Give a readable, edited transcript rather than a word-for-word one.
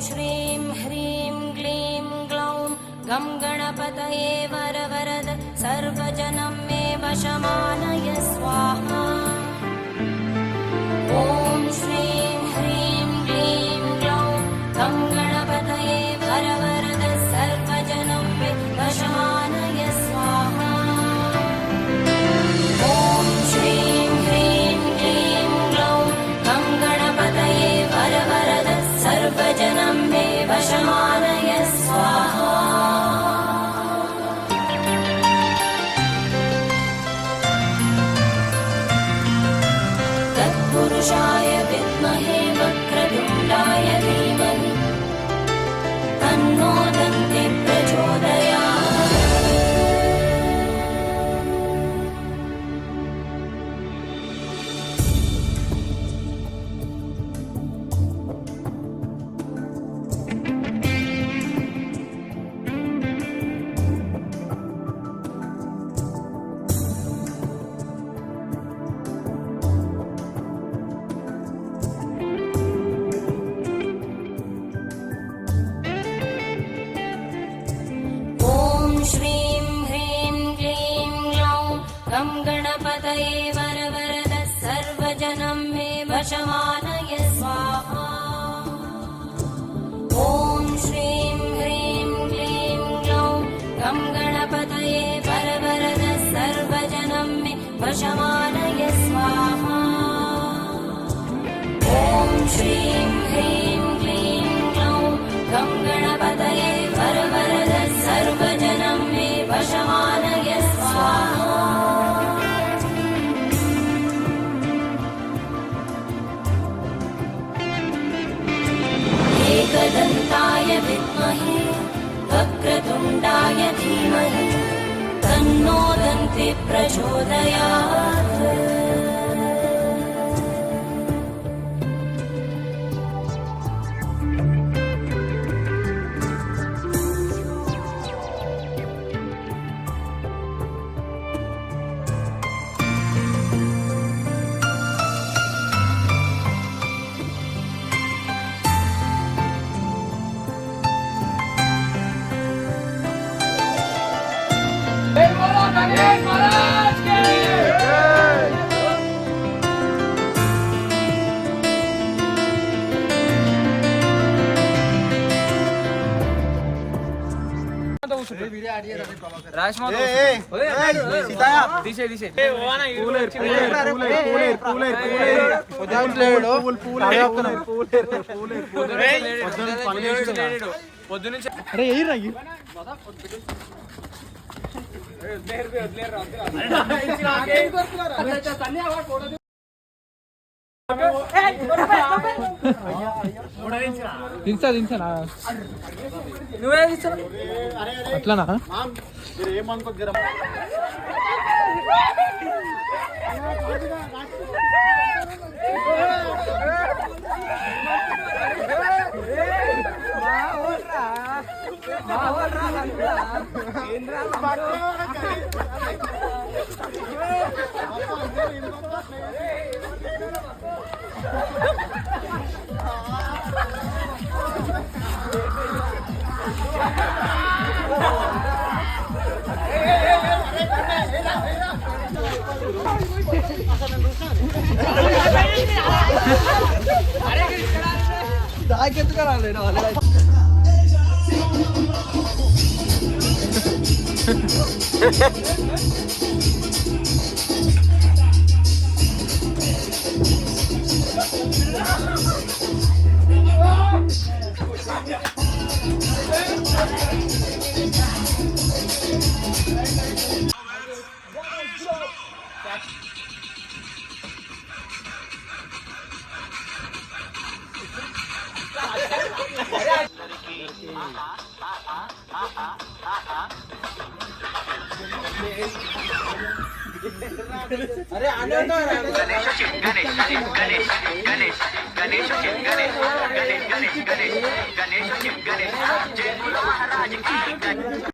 श्रीं ह्रीं क्लीं ग्लौं गं गणपतये वरवरद सर्वजनं मे वशमानय स्वाहा। ॐ श्रीं ह्रीं क्लीं ग्लौं गं गणपतये वरवरद सर्वजनं मे वशमानय स्वाहा। ॐ श्रीं ह्रीं क्लीं ग्लौं गं गणपतये वरवरद सर्वजनं मे वशमानय स्वाहा। तत्पुरुषाय विद्महे वक्रतुण्डाय धीमहि तन्नो दन्ति प्रचोदयात्। श्रीं ह्रीं क्लीं ग्लौं गं गणपतये वरवरद सर्वजनं मे वशमानय स्वाहा। ॐ श्रीं ह्रीं क्लीं ग्लौं गं गणपतये वरवरद सर्वजनं मे वशमानय स्वाहा। ॐ श्रीं ह्रीं क्लीं ग्लौं गं गणपतये वरवरद सर्वजनं मे वशमानय स्वाहा। एकदन्ताय विद्महे वक्रतुण्डाय धीमहि तन्नो दन्ति प्रचोदयात्। गणेश महाराज की దించనా నువ్వే అట్లానా ఏమనుకో జర దాకెందుకు రాలేదు अरे गणेश गणेश गणेश गणेश गणेश गणेश गणेश गणेश गणेश गणेश गणेश जय बोलो महाराज की।